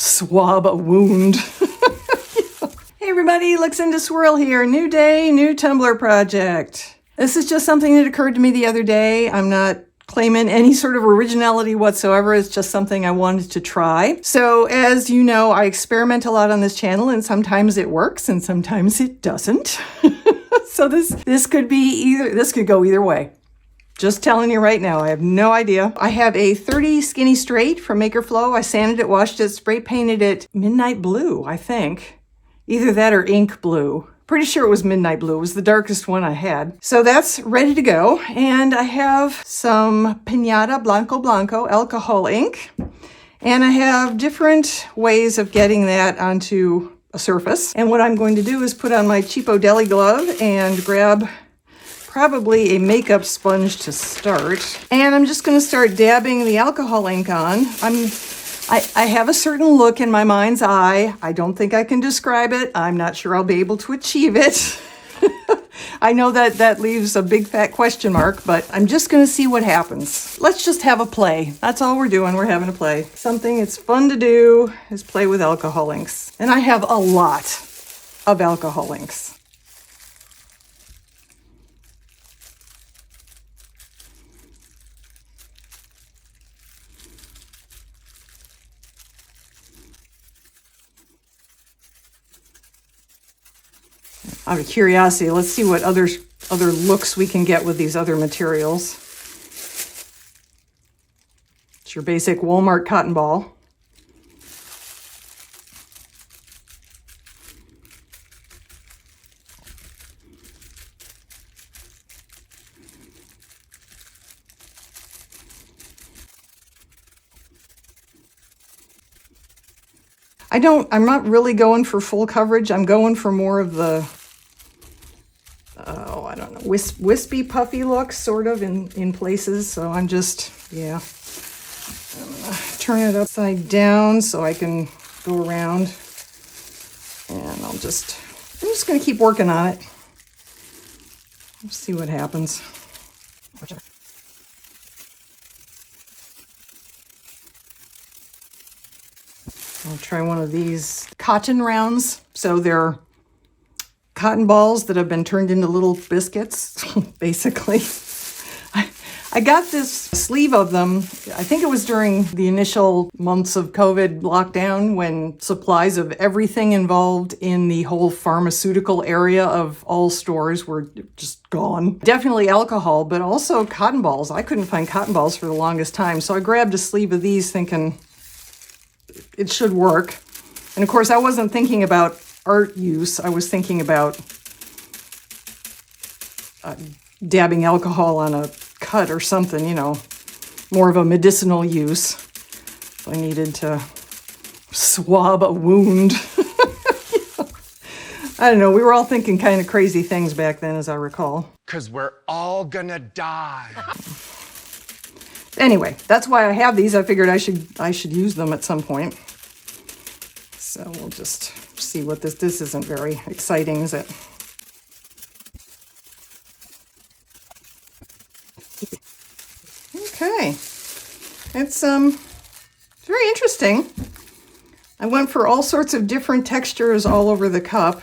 swab a wound. Hey everybody, Luxinda Swirl here. New day, new tumbler project. This is just something that occurred to me the other day. I'm not claiming any sort of originality whatsoever. It's just something I wanted to try. So as you know, I experiment a lot on this channel, and sometimes it works and sometimes it doesn't. So this could go either way. Just telling you right now, I have no idea. I have a 30 Skinny Straight from Makerflow. I sanded it, washed it, spray painted it midnight blue, I think. Either that or ink blue. Pretty sure it was midnight blue. It was the darkest one I had. So that's ready to go. And I have some Pinata Blanco alcohol ink. And I have different ways of getting that onto a surface. And what I'm going to do is put on my cheapo deli glove and grab probably a makeup sponge to start. And I'm just going to start dabbing the alcohol ink on. I have a certain look in my mind's eye. I don't think I can describe it. I'm not sure I'll be able to achieve it. I know that leaves a big fat question mark, but I'm just going to see what happens. Let's just have a play. That's all we're doing. We're having a play. Something it's fun to do is play with alcohol inks. And I have a lot of alcohol inks. Out of curiosity, let's see what other looks we can get with these other materials. It's your basic Walmart cotton ball. I'm not really going for full coverage. I'm going for more of the I don't know, wispy, puffy looks, sort of, in places. So I'm just, I'm gonna turn it upside down so I can go around. And I'm just gonna keep working on it. Let's see what happens. I'll try one of these cotton rounds. So they're cotton balls that have been turned into little biscuits, basically. I got this sleeve of them. I think it was during the initial months of COVID lockdown when supplies of everything involved in the whole pharmaceutical area of all stores were just gone. Definitely alcohol, but also cotton balls. I couldn't find cotton balls for the longest time. So I grabbed a sleeve of these thinking it should work. And of course, I wasn't thinking about art use. I was thinking about dabbing alcohol on a cut or something, more of a medicinal use. I needed to swab a wound. I don't know. We were all thinking kind of crazy things back then, as I recall. 'Cause we're all gonna die. Anyway, that's why I have these. I figured I should use them at some point. So we'll just see what this isn't very exciting, is it? Okay. It's very interesting. I went for all sorts of different textures all over the cup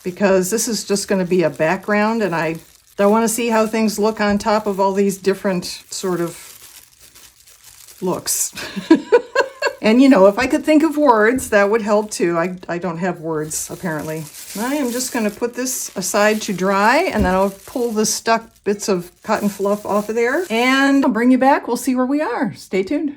because this is just going to be a background, and I want to see how things look on top of all these different sort of looks. And if I could think of words, that would help too. I don't have words, apparently. I am just going to put this aside to dry, and then I'll pull the stuck bits of cotton fluff off of there, and I'll bring you back. We'll see where we are. Stay tuned.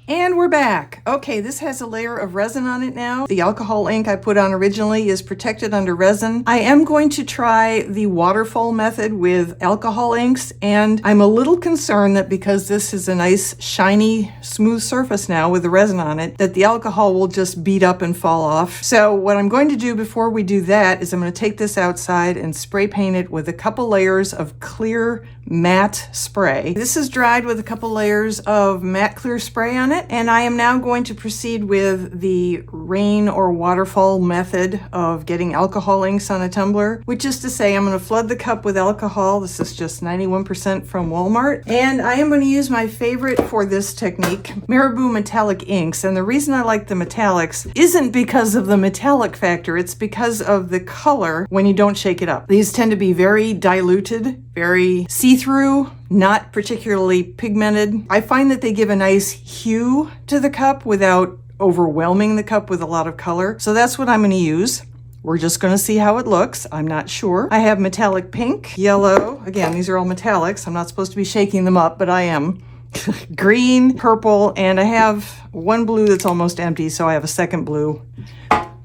And we're back. Okay, this has a layer of resin on it now. The alcohol ink I put on originally is protected under resin. I am going to try the waterfall method with alcohol inks, and I'm a little concerned that because this is a nice, shiny, smooth surface now with the resin on it, that the alcohol will just beat up and fall off. So what I'm going to do before we do that is I'm going to take this outside and spray paint it with a couple layers of clear matte spray. This is dried with a couple layers of matte clear spray on it, and I am now going going to proceed with the rain or waterfall method of getting alcohol inks on a tumbler, which is to say I'm going to flood the cup with alcohol. This is just 91% from Walmart. And I am going to use my favorite for this technique, Marabou metallic inks. And the reason I like the metallics isn't because of the metallic factor, it's because of the color when you don't shake it up. These tend to be very diluted, very see-through, not particularly pigmented. I find that they give a nice hue to the cup without overwhelming the cup with a lot of color. So that's what I'm going to use. We're just going to see how it looks. I'm not sure. I have metallic pink, yellow. Again, these are all metallics. I'm not supposed to be shaking them up, but I am. Green, purple, and I have one blue that's almost empty, so I have a second blue.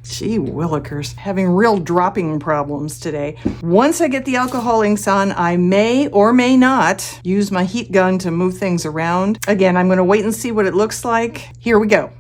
Gee willikers, having real dropping problems today. Once I get the alcohol inks on, I may or may not use my heat gun to move things around. Again, I'm going to wait and see what it looks like. Here we go.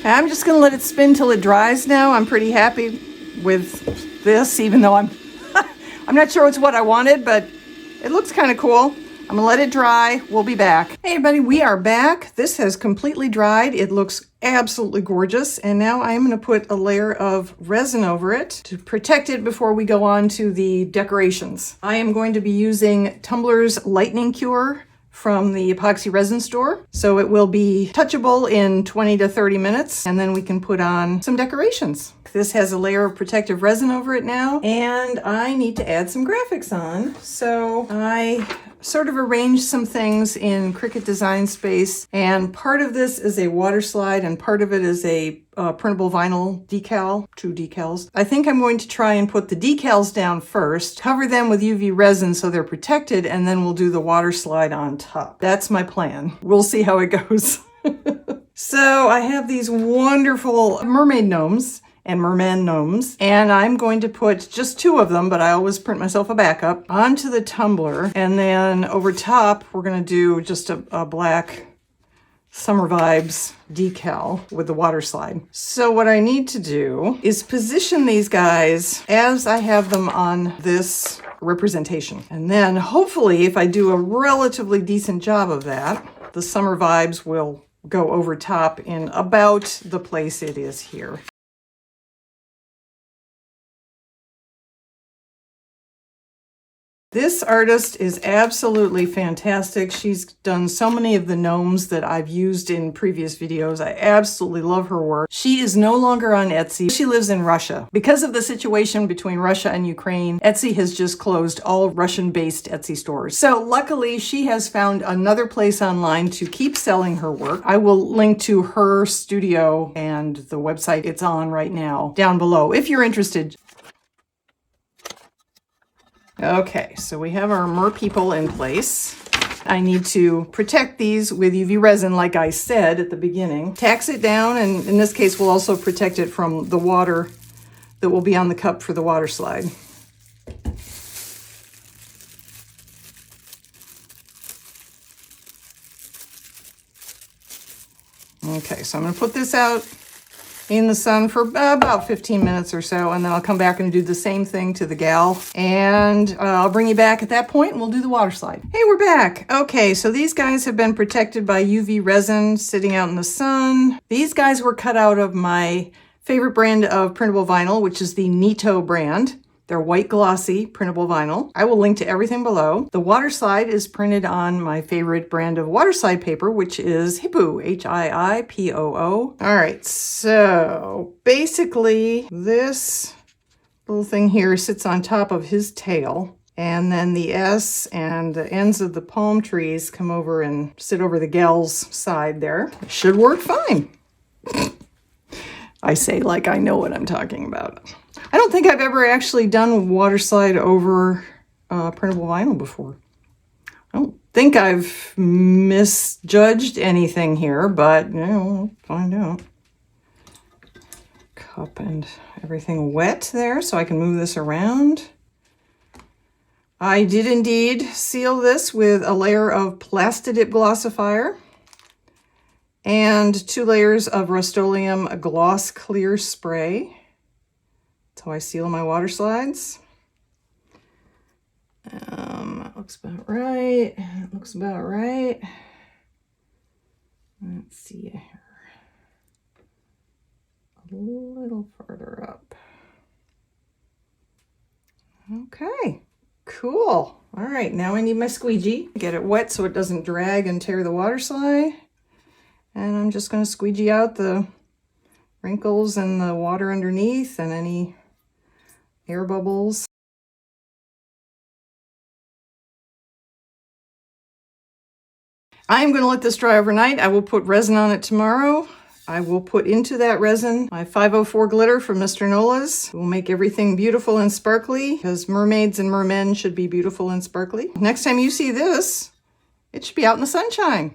I'm just going to let it spin till it dries now. I'm pretty happy with this, even though I'm not sure it's what I wanted, but it looks kind of cool. I'm going to let it dry. We'll be back. Hey everybody, we are back. This has completely dried. It looks absolutely gorgeous. And now I'm going to put a layer of resin over it to protect it before we go on to the decorations. I am going to be using Tumblr's Lightning Cure from the epoxy resin store. So it will be touchable in 20 to 30 minutes, and then we can put on some decorations. This has a layer of protective resin over it now, and I need to add some graphics on. So I sort of arranged some things in Cricut Design Space, and part of this is a water slide and part of it is a printable vinyl decal, 2 decals. I think I'm going to try and put the decals down first, cover them with UV resin so they're protected, and then we'll do the water slide on top. That's my plan. We'll see how it goes. So I have these wonderful mermaid gnomes and Merman Gnomes, and I'm going to put just 2 of them, but I always print myself a backup, onto the tumbler, and then over top we're going to do just a black Summer Vibes decal with the water slide. So what I need to do is position these guys as I have them on this representation, and then hopefully if I do a relatively decent job of that, the Summer Vibes will go over top in about the place it is here. This artist is absolutely fantastic. She's done so many of the gnomes that I've used in previous videos. I absolutely love her work. She is no longer on Etsy. She lives in Russia. Because of the situation between Russia and Ukraine, Etsy has just closed all Russian-based Etsy stores. So luckily, she has found another place online to keep selling her work. I will link to her studio and the website it's on right now down below if you're interested. Okay, so we have our mer people in place. I need to protect these with UV resin, like I said at the beginning. Tax it down, and in this case, we'll also protect it from the water that will be on the cup for the water slide. Okay, so I'm going to put this out in the sun for about 15 minutes or so, and then I'll come back and do the same thing to the gal, and I'll bring you back at that point and we'll do the water slide. Hey, we're back. Okay, so these guys have been protected by UV resin sitting out in the sun. These guys were cut out of my favorite brand of printable vinyl, which is the Nito brand. They're white glossy printable vinyl. I will link to everything below. The water slide is printed on my favorite brand of water slide paper, which is Hippoo, Hiippoo. All right, so basically this little thing here sits on top of his tail. And then the S and the ends of the palm trees come over and sit over the gal's side there. It should work fine. I say like I know what I'm talking about. I don't think I've ever actually done water slide over printable vinyl before. I don't think I've misjudged anything here, but we'll find out. Cup and everything wet there so I can move this around. I did indeed seal this with a layer of Plastidip glossifier and 2 layers of Rust-Oleum Gloss Clear Spray. That's how I seal my water slides. That looks about right. That looks about right. Let's see here. A little further up. Okay. Cool. All right, now I need my squeegee. Get it wet so it doesn't drag and tear the water slide. And I'm just going to squeegee out the wrinkles and the water underneath and any air bubbles. I am going to let this dry overnight. I will put resin on it tomorrow. I will put into that resin my 504 glitter from Mr. Nola's. We'll make everything beautiful and sparkly because mermaids and mermen should be beautiful and sparkly. Next time you see this, it should be out in the sunshine.